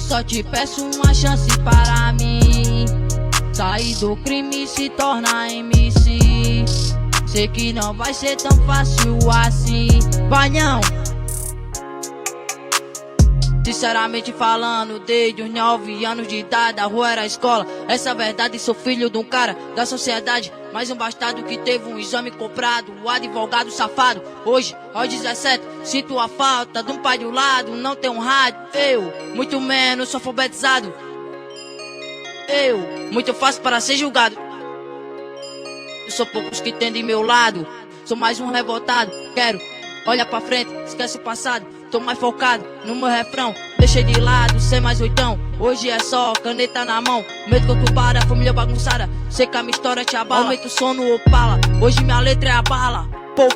só te peço uma chance para mim. Sair do crime e se tornar MC. Sei que não vai ser tão fácil assim. Vai não. Sinceramente falando, desde os 9 anos de idade, a rua era a escola. Essa é a verdade, sou filho de um cara da sociedade. Mais um bastardo que teve um exame comprado, o advogado safado. Hoje, aos 17, sinto a falta de um pai do lado. Não tenho um rádio, eu, muito menos sou alfabetizado. Eu, muito fácil para ser julgado. Eu sou poucos que tem de meu lado. Sou mais um revoltado, quero olha pra frente, esquece o passado. Tô mais focado no meu refrão. Deixei de lado, ser mais oitão. Hoje é só caneta na mão. Medo que eu tô para, família bagunçada. Sei que a minha história te abala. Aumenta o som no Opala. Hoje minha letra é a bala.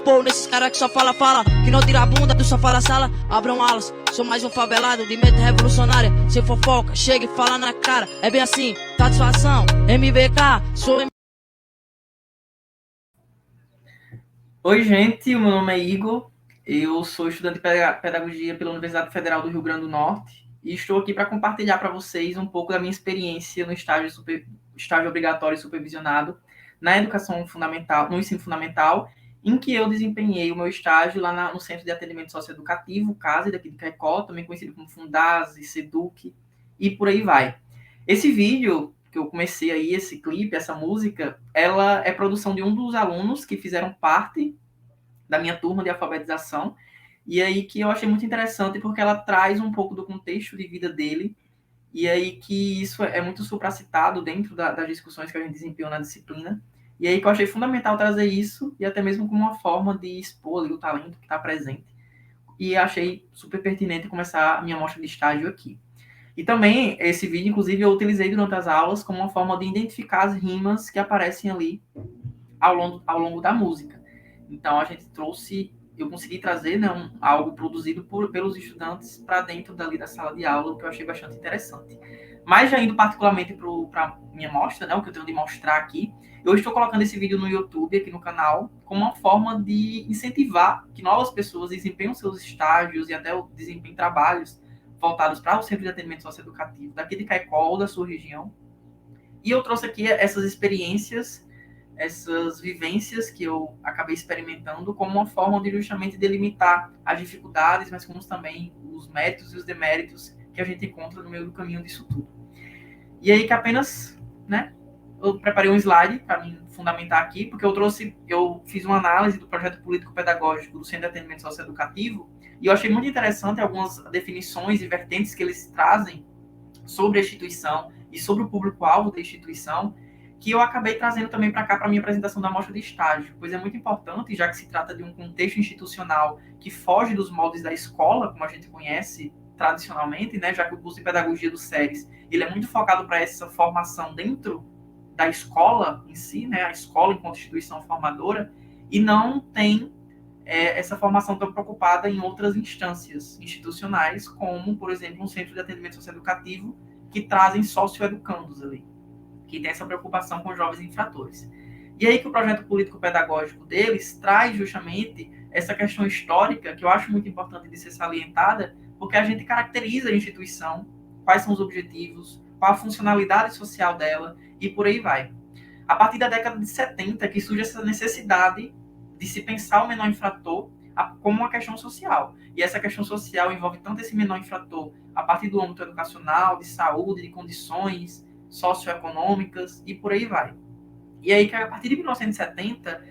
Pou, nesses caras que só fala. Que não tira a bunda do sofá da sala. Abram alas, sou mais um favelado de mente revolucionária. Sem fofoca, chega e fala na cara. É bem assim, satisfação, MVK, sou Oi, gente, o meu nome é Igor, eu sou estudante de Pedagogia pela Universidade Federal do Rio Grande do Norte e estou aqui para compartilhar para vocês um pouco da minha experiência no estágio obrigatório e supervisionado na educação fundamental, no ensino fundamental, em que eu desempenhei o meu estágio lá no Centro de Atendimento Socioeducativo, CASE, daqui de Caicó, também conhecido como Fundase, SEDUC, e por aí vai. Esse vídeo que eu comecei aí, esse clipe, essa música, ela é produção de um dos alunos que fizeram parte da minha turma de alfabetização, e aí que eu achei muito interessante porque ela traz um pouco do contexto de vida dele, e aí que isso é muito supracitado dentro das discussões que a gente desempenhou na disciplina, e aí que eu achei fundamental trazer isso, e até mesmo como uma forma de expor ali, o talento que está presente, e achei super pertinente começar a minha mostra de estágio aqui. E também, esse vídeo, inclusive, eu utilizei durante as aulas como uma forma de identificar as rimas que aparecem ali ao longo da música. Então, a gente eu consegui trazer, né, algo produzido pelos estudantes para dentro dali da sala de aula, o que eu achei bastante interessante. Mas já indo particularmente para a minha mostra, né, o que eu tenho de mostrar aqui, eu estou colocando esse vídeo no YouTube, aqui no canal, como uma forma de incentivar que novas pessoas desempenhem seus estágios e até desempenhem trabalhos voltados para o Centro de Atendimento Socioeducativo daqui de Caicó ou da sua região. E eu trouxe aqui essas experiências, essas vivências que eu acabei experimentando como uma forma de justamente delimitar as dificuldades, mas como também os méritos e os deméritos que a gente encontra no meio do caminho disso tudo. E aí que apenas, né, eu preparei um slide para me fundamentar aqui, porque eu fiz uma análise do projeto político-pedagógico do Centro de Atendimento Socioeducativo, e eu achei muito interessante algumas definições e vertentes que eles trazem sobre a instituição e sobre o público-alvo da instituição, que eu acabei trazendo também para cá para a minha apresentação da mostra de estágio, pois é muito importante, já que se trata de um contexto institucional que foge dos moldes da escola, como a gente conhece tradicionalmente, né, já que o curso de pedagogia do SERES, ele é muito focado para essa formação dentro da escola em si, né, a escola enquanto instituição formadora, e não tem essa formação tão preocupada em outras instâncias institucionais, como, por exemplo, um centro de atendimento socioeducativo, que trazem socioeducandos ali, que tem essa preocupação com jovens infratores. E aí que o projeto político-pedagógico deles traz justamente essa questão histórica, que eu acho muito importante de ser salientada, porque a gente caracteriza a instituição, quais são os objetivos, qual a funcionalidade social dela, e por aí vai. A partir da década de 70, que surge essa necessidade de se pensar o menor infrator como uma questão social. E essa questão social envolve tanto esse menor infrator a partir do âmbito educacional, de saúde, de condições socioeconômicas e por aí vai. E aí que a partir de 1970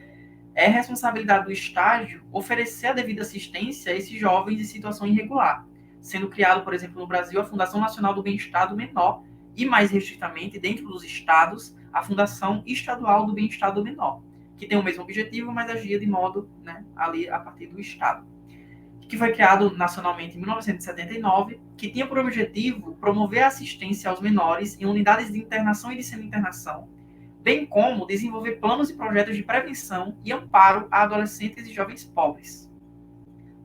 é responsabilidade do estágio oferecer a devida assistência a esses jovens em situação irregular, sendo criado, por exemplo, no Brasil, a Fundação Nacional do Bem-Estar do Menor e, mais restritamente, dentro dos estados, a Fundação Estadual do Bem-Estar do Menor, que tem o mesmo objetivo, mas agia de modo, né, ali a partir do Estado, que foi criado nacionalmente em 1979, que tinha por objetivo promover a assistência aos menores em unidades de internação e de semi-internação, bem como desenvolver planos e projetos de prevenção e amparo a adolescentes e jovens pobres.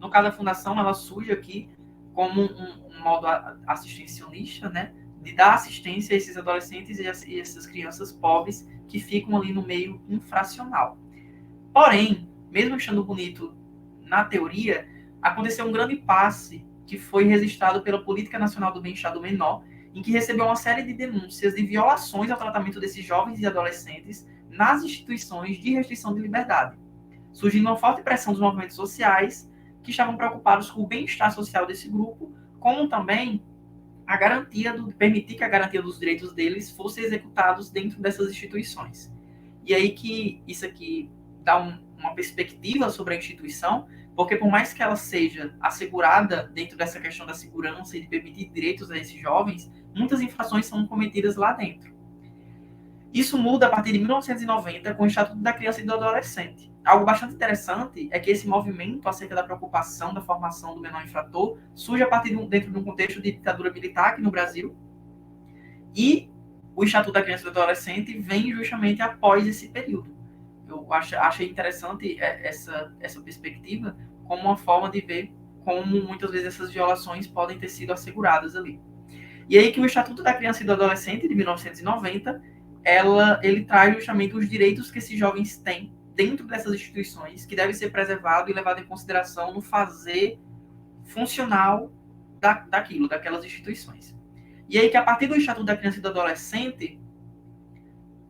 No caso da fundação, ela surge aqui como um modo assistencialista, né, de dar assistência a esses adolescentes e essas crianças pobres que ficam ali no meio infracional. Porém, mesmo achando bonito na teoria, aconteceu um grande impasse que foi registrado pela Política Nacional do Bem-Estar do Menor, em que recebeu uma série de denúncias de violações ao tratamento desses jovens e adolescentes nas instituições de restrição de liberdade, surgindo uma forte pressão dos movimentos sociais que estavam preocupados com o bem-estar social desse grupo, como também permitir que a garantia dos direitos deles fosse executados dentro dessas instituições. E aí que isso aqui dá uma perspectiva sobre a instituição, porque por mais que ela seja assegurada dentro dessa questão da segurança e de permitir direitos a esses jovens, muitas infrações são cometidas lá dentro. Isso muda a partir de 1990 com o Estatuto da Criança e do Adolescente. Algo bastante interessante é que esse movimento acerca da preocupação da formação do menor infrator surge a partir dentro de um contexto de ditadura militar aqui no Brasil, e o Estatuto da Criança e do Adolescente vem justamente após esse período. Eu achei interessante essa perspectiva como uma forma de ver como muitas vezes essas violações podem ter sido asseguradas ali. E aí que o Estatuto da Criança e do Adolescente, de 1990, ele traz justamente os direitos que esses jovens têm dentro dessas instituições, que deve ser preservado e levado em consideração no fazer funcional daquelas instituições. E aí que a partir do Estatuto da Criança e do Adolescente,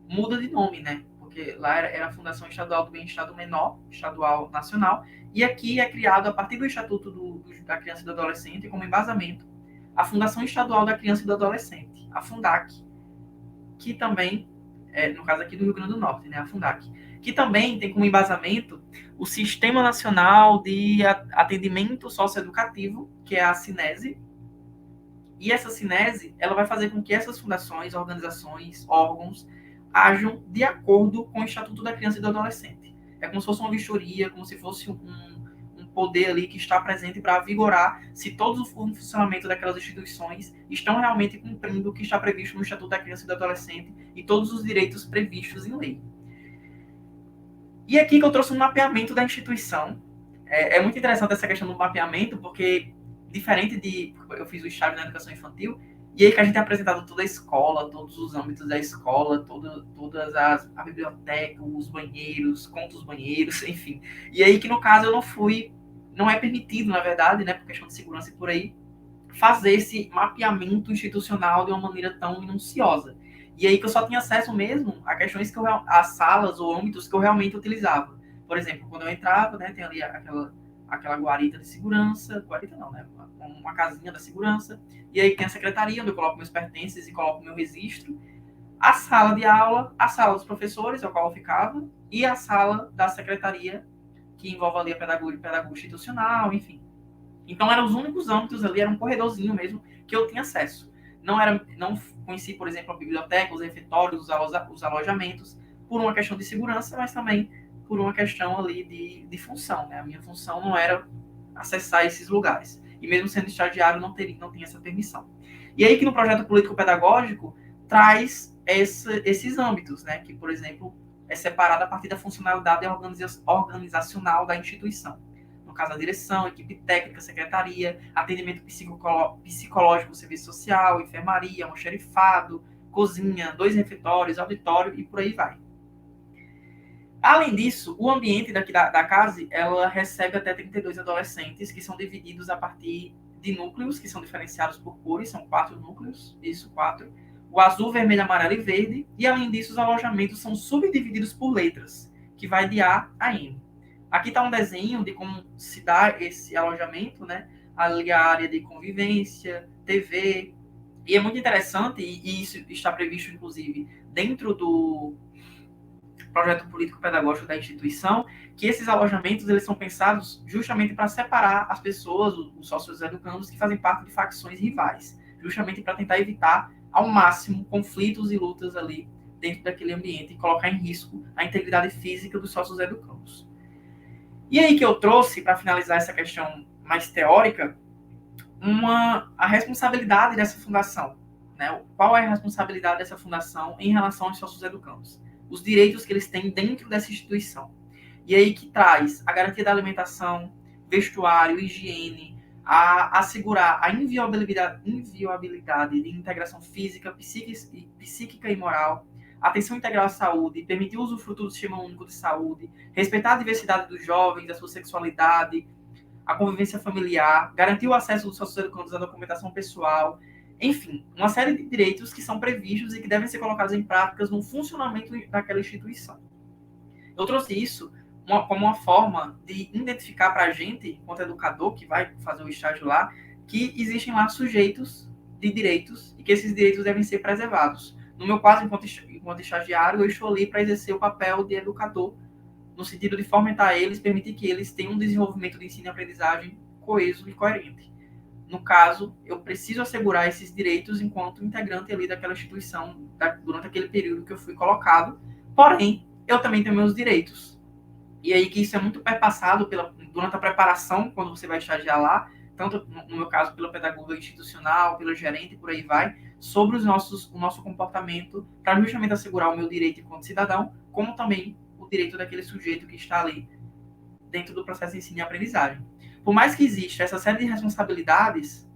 muda de nome, né? Porque lá era a Fundação Estadual do Bem-Estar do Menor, estadual nacional, e aqui é criado, a partir do Estatuto da Criança e do Adolescente, como embasamento, a Fundação Estadual da Criança e do Adolescente, a Fundac, que também, no caso aqui do Rio Grande do Norte, né, a Fundac, que também tem como embasamento o Sistema Nacional de Atendimento Socioeducativo, que é a SINESE, e essa SINESE, ela vai fazer com que essas fundações, organizações, órgãos, ajam de acordo com o Estatuto da Criança e do Adolescente. É como se fosse uma vistoria, como se fosse um poder ali que está presente para vigorar se todo o funcionamento daquelas instituições estão realmente cumprindo o que está previsto no Estatuto da Criança e do Adolescente e todos os direitos previstos em lei. E aqui que eu trouxe um mapeamento da instituição. É muito interessante essa questão do mapeamento, porque diferente de... Eu fiz o estágio na educação infantil, e aí que a gente é apresentado toda a escola, todos os âmbitos da escola, todas a biblioteca, os banheiros, contos banheiros, enfim. E aí que, no caso, eu não é permitido, na verdade, né, por questão de segurança e por aí, fazer esse mapeamento institucional de uma maneira tão minuciosa. E aí que eu só tinha acesso mesmo a questões a salas ou âmbitos que eu realmente utilizava. Por exemplo, quando eu entrava, né, tem ali aquela guarita de segurança, guarita não, né, uma casinha da segurança, e aí tem a secretaria, onde eu coloco meus pertences e coloco meu registro, a sala de aula, a sala dos professores, ao qual eu ficava, e a sala da secretaria, que envolve ali a pedagogia institucional, enfim. Então, eram os únicos âmbitos ali, era um corredorzinho mesmo, que eu tinha acesso. Não conheci, por exemplo, a biblioteca, os refeitórios, os alojamentos, por uma questão de segurança, mas também por uma questão ali de função, né? A minha função não era acessar esses lugares. E mesmo sendo estagiário, não tinha essa permissão. E aí que no projeto político-pedagógico traz esses âmbitos, né? Que, por exemplo, é separado a partir da funcionalidade organizacional da instituição. No caso, a direção, equipe técnica, secretaria, atendimento psicológico, serviço social, enfermaria, almoxerifado, cozinha, 2 refeitórios, auditório e por aí vai. Além disso, o ambiente daqui da casa, ela recebe até 32 adolescentes, que são divididos a partir de núcleos, que são diferenciados por cores, são 4 núcleos, isso, 4. O azul, vermelho, amarelo e verde, e além disso, os alojamentos são subdivididos por letras, que vai de A a N. Aqui está um desenho de como se dá esse alojamento, né? Ali a área de convivência, TV, e é muito interessante, e isso está previsto, inclusive, dentro do projeto político-pedagógico da instituição, que esses alojamentos eles são pensados justamente para separar as pessoas, os sócios educandos, que fazem parte de facções rivais, justamente para tentar evitar ao máximo conflitos e lutas ali dentro daquele ambiente e colocar em risco a integridade física dos sócios educandos. E aí que eu trouxe, para finalizar essa questão mais teórica, a responsabilidade dessa fundação. Né? Qual é a responsabilidade dessa fundação em relação aos sócios educandos? Os direitos que eles têm dentro dessa instituição. E aí que traz a garantia da alimentação, vestuário, higiene, a assegurar a inviolabilidade de integração física, psíquica e moral, atenção integral à saúde, permitir o usufruto do Sistema Único de Saúde, respeitar a diversidade dos jovens, a sua sexualidade, a convivência familiar, garantir o acesso dos sócios-educandos à documentação pessoal, enfim, uma série de direitos que são previstos e que devem ser colocados em práticas no funcionamento daquela instituição. Eu trouxe isso como uma forma de identificar para a gente, enquanto educador que vai fazer o estágio lá, que existem lá sujeitos de direitos e que esses direitos devem ser preservados. No meu caso, enquanto estagiário, eu estou ali para exercer o papel de educador, no sentido de fomentar eles, permitir que eles tenham um desenvolvimento de ensino e aprendizagem coeso e coerente. No caso, eu preciso assegurar esses direitos enquanto integrante ali daquela instituição durante aquele período que eu fui colocado. Porém, eu também tenho meus direitos. E aí que isso é muito perpassado durante a preparação, quando você vai estagiar lá, tanto no meu caso pela pedagoga institucional, pela gerente e por aí vai, sobre o nosso comportamento, para justamente assegurar o meu direito enquanto cidadão, como também o direito daquele sujeito que está ali dentro do processo de ensino e aprendizagem. Por mais que exista essa série de responsabilidades,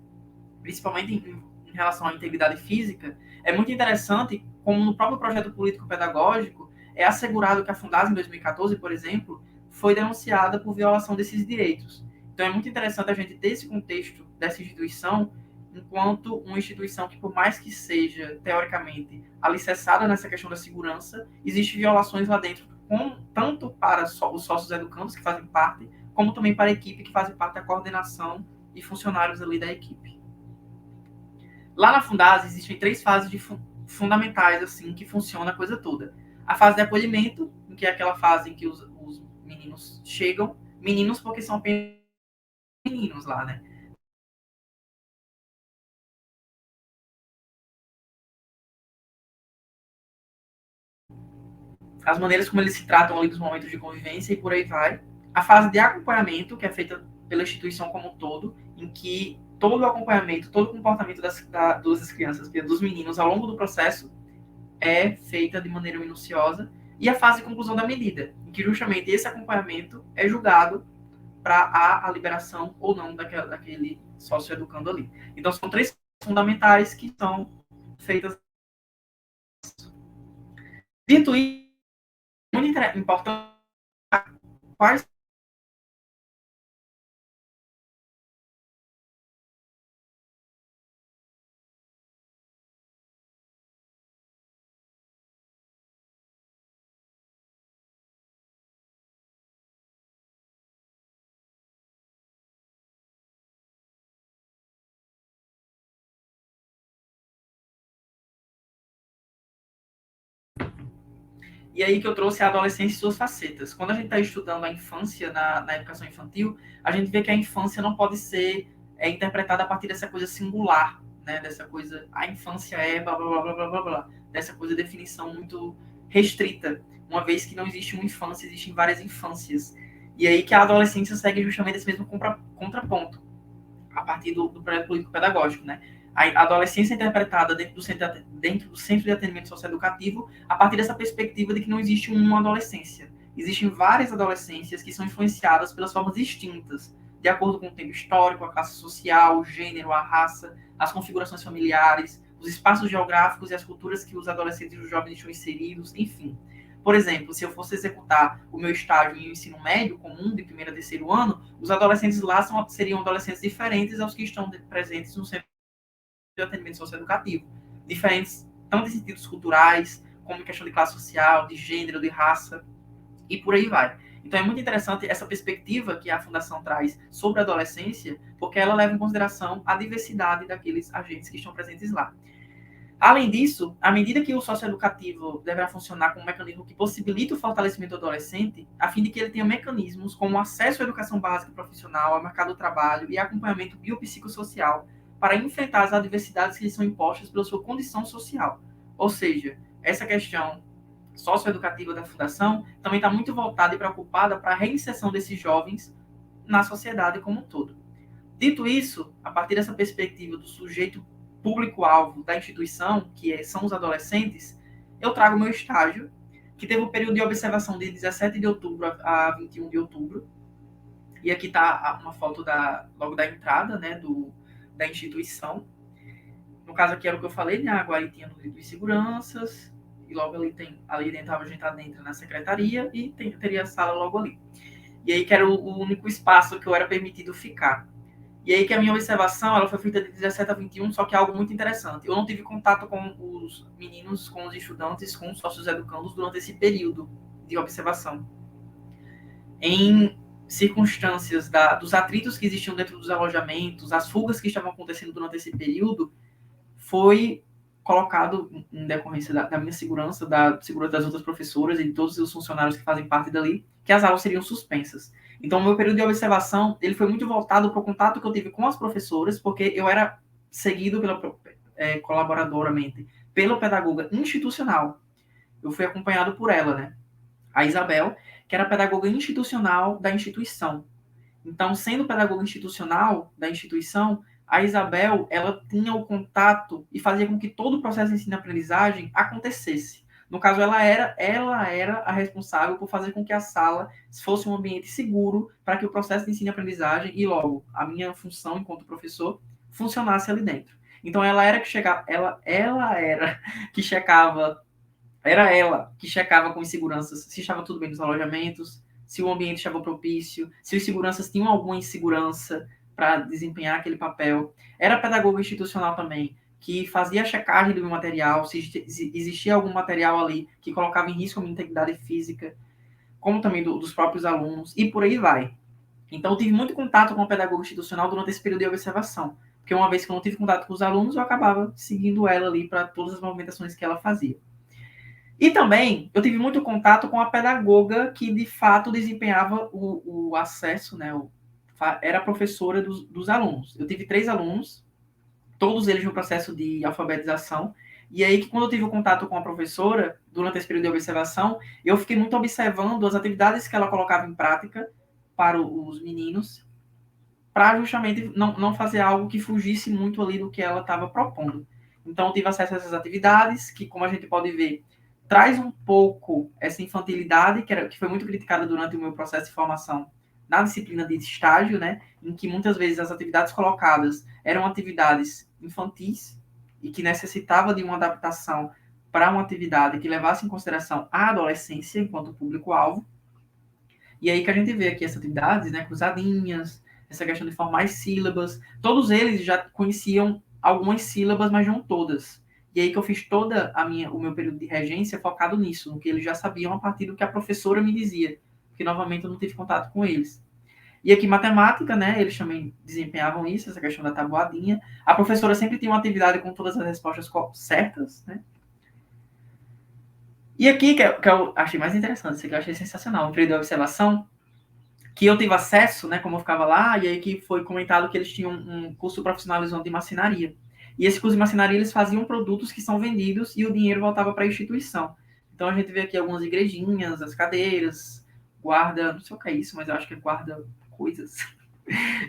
principalmente em relação à integridade física, é muito interessante como no próprio projeto político-pedagógico é assegurado que a Fundasa, em 2014, por exemplo, foi denunciada por violação desses direitos. Então é muito interessante a gente ter esse contexto dessa instituição enquanto uma instituição que, por mais que seja, teoricamente, alicerçada nessa questão da segurança, existem violações lá dentro, tanto para os sócios educandos que fazem parte, como também para a equipe que faz parte da coordenação e funcionários ali da equipe. Lá na Fundasa existem 3 fases fundamentais assim que funciona a coisa toda. A fase de acolhimento, que é aquela fase em que os meninos chegam, meninos porque são apenas meninos lá, né? As maneiras como eles se tratam ali dos momentos de convivência e por aí vai. A fase de acompanhamento, que é feita pela instituição como um todo, em que todo o acompanhamento, todo o comportamento das crianças, dos meninos ao longo do processo é feita de maneira minuciosa. E a fase de conclusão da medida, em que justamente esse acompanhamento é julgado para a liberação ou não daquele sócio-educando ali. Então, são 3 fundamentais que são feitas. Dito isso, é muito importante quais E aí que eu trouxe a adolescência e suas facetas. Quando a gente está estudando a infância na educação infantil, a gente vê que a infância não pode ser interpretada a partir dessa coisa singular, né? Dessa coisa, a infância é blá, blá, blá, blá, blá, blá, dessa coisa de definição muito restrita, uma vez que não existe uma infância, existem várias infâncias. E aí que a adolescência segue justamente esse mesmo contraponto, a partir do projeto político-pedagógico, né? A adolescência é interpretada dentro do centro de atendimento socioeducativo a partir dessa perspectiva de que não existe uma adolescência. Existem várias adolescências que são influenciadas pelas formas distintas, de acordo com o tempo histórico, a classe social, o gênero, a raça, as configurações familiares, os espaços geográficos e as culturas que os adolescentes e os jovens estão inseridos, enfim. Por exemplo, se eu fosse executar o meu estágio em ensino médio comum, de primeiro a terceiro ano, os adolescentes lá seriam adolescentes diferentes aos que estão presentes no centro de atendimento socioeducativo. Diferentes, tanto em sentidos culturais, como em questão de classe social, de gênero, de raça, e por aí vai. Então é muito interessante essa perspectiva que a Fundação traz sobre a adolescência, porque ela leva em consideração a diversidade daqueles agentes que estão presentes lá. Além disso, à medida que o socioeducativo deverá funcionar como um mecanismo que possibilita o fortalecimento do adolescente, a fim de que ele tenha mecanismos como acesso à educação básica e profissional, ao mercado do trabalho e acompanhamento biopsicossocial para enfrentar as adversidades que lhe são impostas pela sua condição social. Ou seja, essa questão socioeducativa da Fundação também está muito voltada e preocupada para a reinserção desses jovens na sociedade como um todo. Dito isso, a partir dessa perspectiva do sujeito público-alvo da instituição, são os adolescentes, eu trago meu estágio, que teve um período de observação de 17 de outubro a 21 de outubro. E aqui está uma foto logo da entrada, né, da instituição. No caso aqui era o que eu falei, né, a guaritinha dos seguranças, e logo ali dentro a gente entra na secretaria e teria a sala logo ali. E aí que era o único espaço que eu era permitido ficar. E aí que a minha observação, ela foi feita de 17 a 21, só que é algo muito interessante. Eu não tive contato com os meninos, com os estudantes, com os sócios educandos durante esse período de observação. Em circunstâncias dos atritos que existiam dentro dos alojamentos, as fugas que estavam acontecendo durante esse período, foi colocado, em decorrência da minha segurança, da segurança das outras professoras e de todos os funcionários que fazem parte dali, que as aulas seriam suspensas. Então, o meu período de observação, ele foi muito voltado para o contato que eu tive com as professoras, porque eu era seguido colaboradoramente pela pedagoga institucional. Eu fui acompanhado por ela, né? A Isabel, que era pedagoga institucional da instituição. Então, sendo pedagoga institucional da instituição, a Isabel, ela tinha o contato e fazia com que todo o processo de ensino-aprendizagem acontecesse. No caso, ela era a responsável por fazer com que a sala fosse um ambiente seguro para que o processo de ensino-aprendizagem e, logo, a minha função enquanto professor funcionasse ali dentro. Então, ela era que checava, era ela que checava com os seguranças se estava tudo bem nos alojamentos, se o ambiente estava propício, se os seguranças tinham alguma insegurança para desempenhar aquele papel. Era pedagoga institucional também, que fazia a checagem do meu material, se existia algum material ali que colocava em risco a minha integridade física, como também dos próprios alunos, e por aí vai. Então, eu tive muito contato com a pedagoga institucional durante esse período de observação, porque uma vez que eu não tive contato com os alunos, eu acabava seguindo ela ali para todas as movimentações que ela fazia. E também eu tive muito contato com a pedagoga que, de fato, desempenhava o acesso, né? Era professora dos alunos. Eu tive 3 alunos, todos eles no processo de alfabetização. E aí, que quando eu tive o contato com a professora, durante esse período de observação, eu fiquei muito observando as atividades que ela colocava em prática para os meninos, para justamente não fazer algo que fugisse muito ali do que ela estava propondo. Então, eu tive acesso a essas atividades, que, como a gente pode ver, traz um pouco essa infantilidade, que foi muito criticada durante o meu processo de formação na disciplina de estágio, né, em que muitas vezes as atividades colocadas eram atividades infantis e que necessitava de uma adaptação para uma atividade que levasse em consideração a adolescência enquanto público-alvo. E aí que a gente vê aqui essas atividades, né, cruzadinhas, essa questão de formar as sílabas. Todos eles já conheciam algumas sílabas, mas não todas. E aí que eu fiz o meu período de regência focado nisso, no que eles já sabiam a partir do que a professora me dizia, porque novamente eu não tive contato com eles. E aqui matemática, né, eles também desempenhavam isso, essa questão da tabuadinha. A professora sempre tinha uma atividade com todas as respostas certas, né? E aqui, que eu achei mais interessante, isso aqui eu achei sensacional, um período de observação, que eu tive acesso, né, como eu ficava lá, e aí que foi comentado que eles tinham um curso profissionalizante de marcenaria. E esse curso de marcenaria, eles faziam produtos que são vendidos e o dinheiro voltava para a instituição. Então a gente vê aqui algumas igrejinhas, as cadeiras, guarda, não sei o que é isso, mas eu acho que é guarda coisas.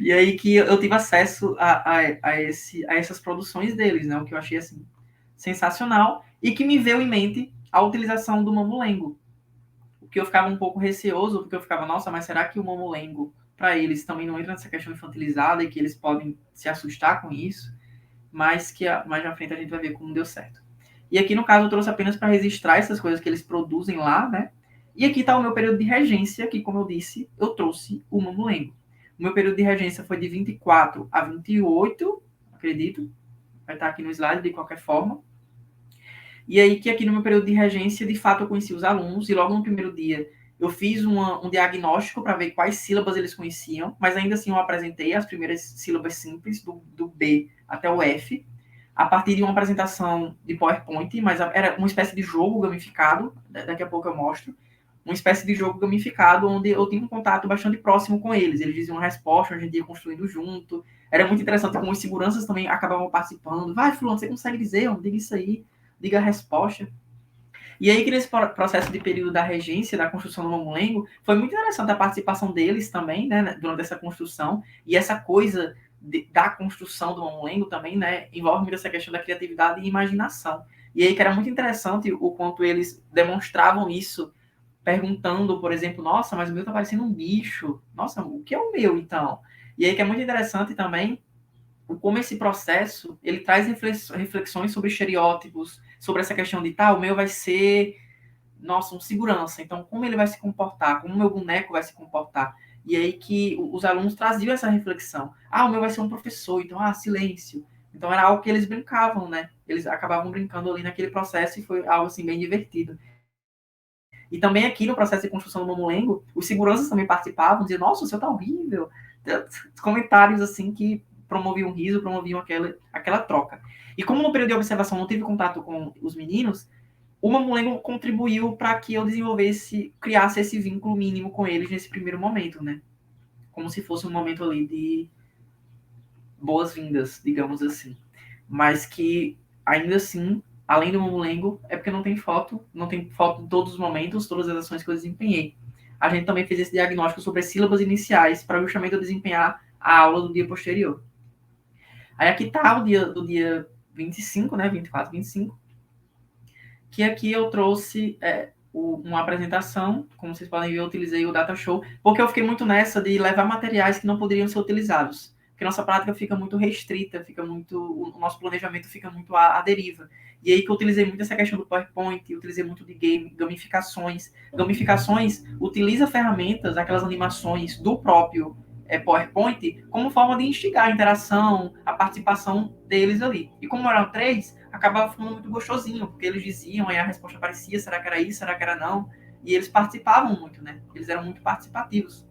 E aí que eu tive acesso a essas produções deles, né, o que eu achei assim sensacional e que me veio em mente a utilização do mamulengo. Que eu ficava um pouco receoso, porque eu ficava, nossa, mas será que o mamulengo, para eles, também não entra nessa questão infantilizada e que eles podem se assustar com isso? Mas que mais na frente a gente vai ver como deu certo. E aqui, no caso, eu trouxe apenas para registrar essas coisas que eles produzem lá, né? E aqui está o meu período de regência, que, como eu disse, eu trouxe o mamulengo. O meu período de regência foi de 24 a 28, acredito. Vai estar aqui no slide, de qualquer forma. E aí que aqui no meu período de regência, de fato, eu conheci os alunos, e logo no primeiro dia eu fiz um diagnóstico para ver quais sílabas eles conheciam, mas ainda assim eu apresentei as primeiras sílabas simples, do B até o F, a partir de uma apresentação de PowerPoint, mas era uma espécie de jogo gamificado, daqui a pouco eu mostro, uma espécie de jogo gamificado, onde eu tinha um contato bastante próximo com eles. Eles diziam uma resposta, a gente ia construindo junto. Era muito interessante como os seguranças também acabavam participando. Vai, fulano, você consegue dizer? Diga isso aí. Diga a resposta. E aí que nesse processo de período da regência, da construção do Mamulengo, foi muito interessante a participação deles também, né, durante essa construção, e essa coisa da construção do Mamulengo também, né, envolve muito essa questão da criatividade e imaginação. E aí que era muito interessante o quanto eles demonstravam isso, perguntando, por exemplo, nossa, mas o meu tá parecendo um bicho. Nossa, o que é o meu, então? E aí que é muito interessante também como esse processo, ele traz reflexões sobre estereótipos, sobre essa questão de, o meu vai ser nossa, um segurança. Então, como ele vai se comportar? Como o meu boneco vai se comportar? E aí que os alunos traziam essa reflexão. O meu vai ser um professor, então, silêncio. Então, era algo que eles brincavam, né? Eles acabavam brincando ali naquele processo e foi algo, assim, bem divertido. E também aqui no processo de construção do Mamulengo, os seguranças também participavam, diziam, nossa, o seu tá horrível. Comentários, assim, que promoviam riso, promoviam aquela troca. E como no período de observação não tive contato com os meninos, o Mamulengo contribuiu para que eu criasse esse vínculo mínimo com eles nesse primeiro momento, né? Como se fosse um momento ali de boas-vindas, digamos assim. Mas que, ainda assim, além do Mamulengo, é porque não tem foto de todos os momentos, todas as ações que eu desempenhei. A gente também fez esse diagnóstico sobre as sílabas iniciais para justamente eu desempenhar a aula do dia posterior. Aí aqui tá o dia do dia 25, né? 24, 25. Que aqui eu trouxe uma apresentação, como vocês podem ver, eu utilizei o Data Show, porque eu fiquei muito nessa de levar materiais que não poderiam ser utilizados, porque nossa prática fica muito restrita, o nosso planejamento fica muito à deriva. E aí que eu utilizei muito essa questão do PowerPoint, utilizei muito de gamificações. Gamificações utiliza ferramentas, aquelas animações do próprio PowerPoint, como forma de instigar a interação, a participação deles ali. E como eram 3, acabava ficando muito gostosinho, porque eles diziam, aí a resposta aparecia, será que era isso, será que era não? E eles participavam muito, né? Eles eram muito participativos.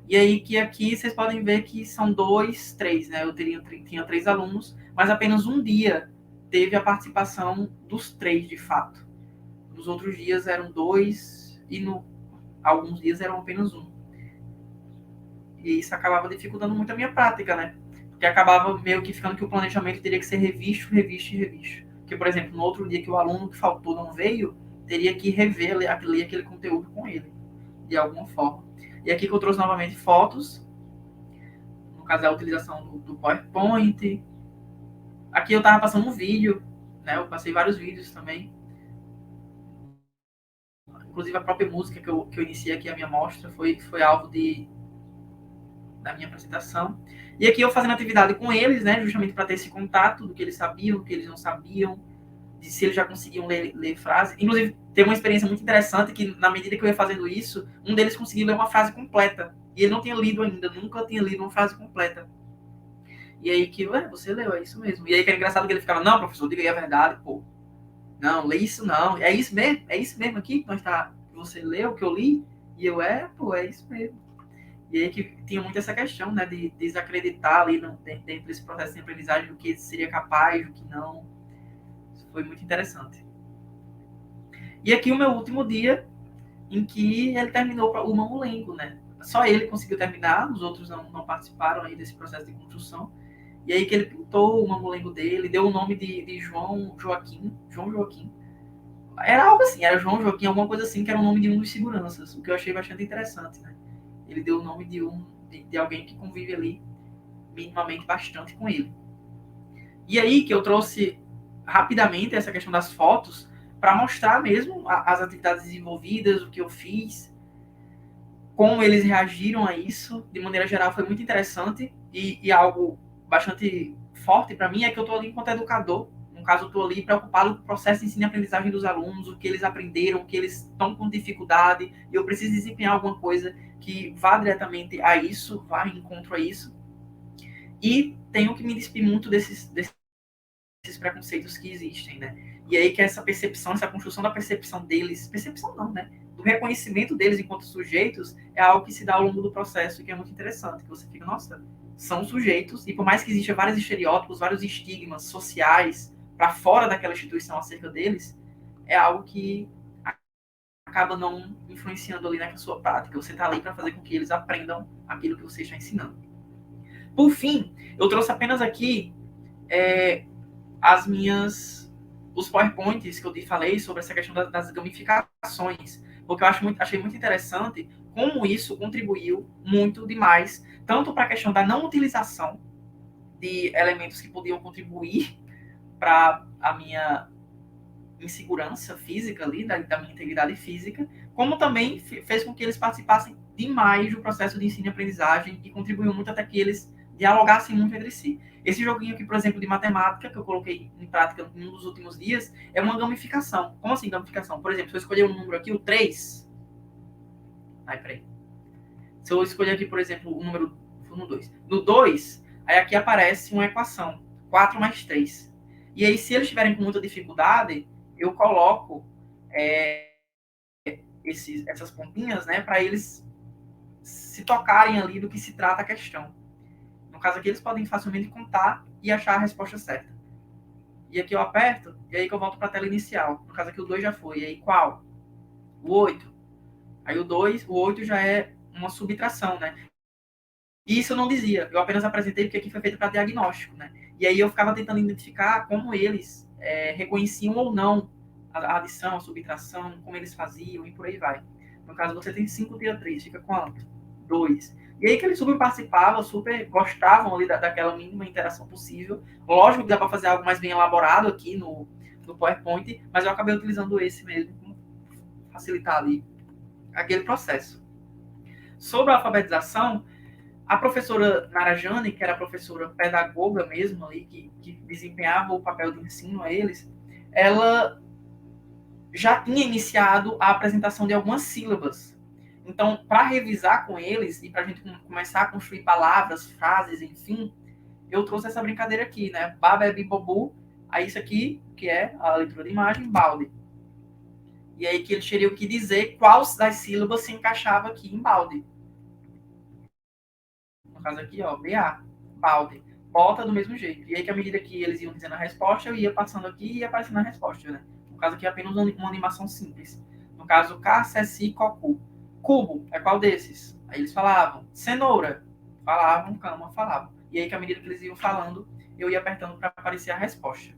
E aí que aqui vocês podem ver que são 2, 3, né? Eu tinha 3 alunos, mas apenas um dia teve a participação dos 3, de fato. Nos outros dias eram 2 e alguns dias eram apenas 1. E isso acabava dificultando muito a minha prática, né? Porque acabava meio que ficando que o planejamento teria que ser revisto. Porque, por exemplo, no outro dia que o aluno que faltou não veio, teria que rever, ler aquele conteúdo com ele, de alguma forma. E aqui que eu trouxe novamente fotos, no caso a utilização do PowerPoint. Aqui eu estava passando um vídeo, né? Eu passei vários vídeos também. Inclusive a própria música que eu iniciei aqui a minha mostra foi alvo da minha apresentação. E aqui eu fazendo atividade com eles, né, justamente para ter esse contato do que eles sabiam, do que eles não sabiam, de se eles já conseguiam ler frase. Inclusive, teve uma experiência muito interessante que, na medida que eu ia fazendo isso, um deles conseguiu ler uma frase completa. E ele não tinha lido ainda, nunca tinha lido uma frase completa. E aí que, você leu, é isso mesmo. E aí que era engraçado que ele ficava, não, professor, diga aí a verdade, pô. Não, lê isso não. É isso mesmo aqui que você leu, que eu li? E eu, é isso mesmo. E aí que tinha muito essa questão, né, de desacreditar ali dentro desse processo de aprendizagem do que seria capaz, do que não. Isso foi muito interessante. E aqui o meu último dia, em que ele terminou o Mamulengo, né? Só ele conseguiu terminar, os outros não participaram aí desse processo de construção. E aí que ele pintou o Mamulengo dele, deu o nome de João Joaquim. Era algo assim, era João Joaquim, alguma coisa assim, que era o nome de um dos seguranças, o que eu achei bastante interessante, né? Ele deu o nome de alguém que convive ali minimamente bastante com ele. E aí que eu trouxe rapidamente essa questão das fotos para mostrar mesmo as atividades desenvolvidas, o que eu fiz, como eles reagiram a isso. De maneira geral, foi muito interessante e algo bastante forte para mim é que eu estou ali enquanto educador. No caso, eu estou ali preocupado com o processo de ensino e aprendizagem dos alunos, o que eles aprenderam, o que eles estão com dificuldade, e eu preciso desempenhar alguma coisa que vá diretamente a isso, vá em encontro a isso. E tenho que me despir muito desses preconceitos que existem, né? E aí que essa percepção, essa construção da percepção deles, percepção não, né? Do reconhecimento deles enquanto sujeitos é algo que se dá ao longo do processo e que é muito interessante, que você fica, nossa, são sujeitos, e por mais que existam vários estereótipos, vários estigmas sociais para fora daquela instituição acerca deles, é algo que acaba não influenciando ali na sua prática. Você está ali para fazer com que eles aprendam aquilo que você está ensinando. Por fim, eu trouxe apenas aqui os PowerPoints que eu te falei sobre essa questão das gamificações, porque eu achei muito interessante como isso contribuiu muito demais, tanto para a questão da não utilização de elementos que podiam contribuir para a minha insegurança física ali, da minha integridade física, como também fez com que eles participassem demais do processo de ensino e aprendizagem e contribuiu muito até que eles dialogassem muito entre si. Esse joguinho aqui, por exemplo, de matemática, que eu coloquei em prática em um dos últimos dias, é uma gamificação. Como assim gamificação? Por exemplo, se eu escolher um número aqui, o 3... Ai, peraí. Se eu escolher aqui, por exemplo, o número no 2. No 2, aí aqui aparece uma equação. 4 mais 3. E aí, se eles tiverem com muita dificuldade, eu coloco essas pontinhas, né, para eles se tocarem ali do que se trata a questão. No caso aqui, eles podem facilmente contar e achar a resposta certa. E aqui eu aperto, e aí que eu volto para a tela inicial. No caso aqui, o 2 já foi. E aí, qual? O 8. Aí o 8 já é uma subtração, né? E isso eu não dizia, eu apenas apresentei porque aqui foi feito para diagnóstico, né? E aí eu ficava tentando identificar como eles reconheciam ou não a adição, a subtração, como eles faziam e por aí vai. No caso, você tem 5 tira 3, fica quanto? 2. E aí que eles super participavam, super gostavam ali daquela mínima interação possível. Lógico que dá para fazer algo mais bem elaborado aqui no PowerPoint, mas eu acabei utilizando esse mesmo para facilitar ali aquele processo. Sobre a alfabetização, a professora Narajane, que era a professora pedagoga mesmo ali, que desempenhava o papel de ensino a eles, ela já tinha iniciado a apresentação de algumas sílabas. Então, para revisar com eles e para a gente começar a construir palavras, frases, enfim, eu trouxe essa brincadeira aqui, né? Babebi, bobu, aí isso aqui, que é a leitura de imagem, balde. E aí que eles teriam que dizer qual das sílabas se encaixava aqui em balde. No caso aqui, ó, BA, balde. Bota do mesmo jeito. E aí que à medida que eles iam dizendo a resposta, eu ia passando aqui e ia aparecendo a resposta, né? No caso aqui é apenas uma animação simples. No caso, K, Cocu. Cubo, é qual desses? Aí eles falavam. Cenoura. Falavam, cama, falavam. E aí que à medida que eles iam falando, eu ia apertando para aparecer a resposta.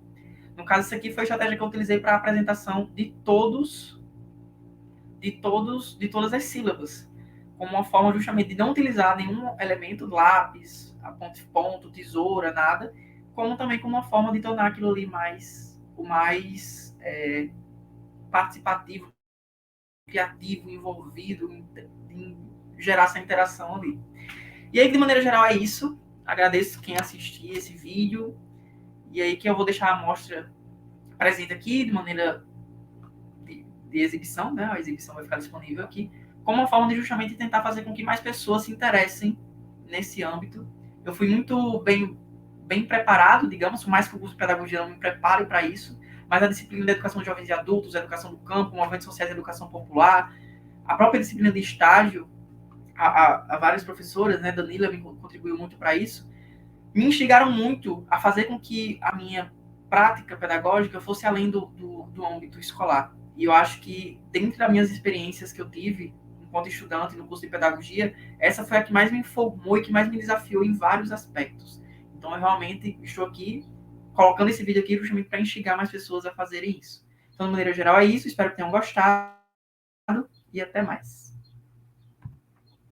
No caso, isso aqui foi a estratégia que eu utilizei para a apresentação de todas as sílabas, como uma forma justamente de não utilizar nenhum elemento, lápis, a ponto, tesoura, nada, como também como uma forma de tornar aquilo ali o mais participativo, criativo, envolvido, em gerar essa interação ali. E aí, de maneira geral, é isso. Agradeço quem assistiu esse vídeo. E aí que eu vou deixar a amostra presente aqui, de maneira de exibição, né? A exibição vai ficar disponível aqui, como uma forma de justamente tentar fazer com que mais pessoas se interessem nesse âmbito. Eu fui muito bem preparado, digamos, por mais que o curso de pedagogia não me prepare para isso, mas a disciplina de educação de jovens e adultos, a educação do campo, movimentos sociais e educação popular, a própria disciplina de estágio, a várias professoras, né, Danila me contribuiu muito para isso, me instigaram muito a fazer com que a minha prática pedagógica fosse além do âmbito escolar. E eu acho que, dentre das minhas experiências que eu tive enquanto estudante no curso de pedagogia, essa foi a que mais me formou e que mais me desafiou em vários aspectos. Então, eu realmente estou aqui, colocando esse vídeo aqui justamente para instigar mais pessoas a fazerem isso. Então, de maneira geral, é isso. Espero que tenham gostado e até mais.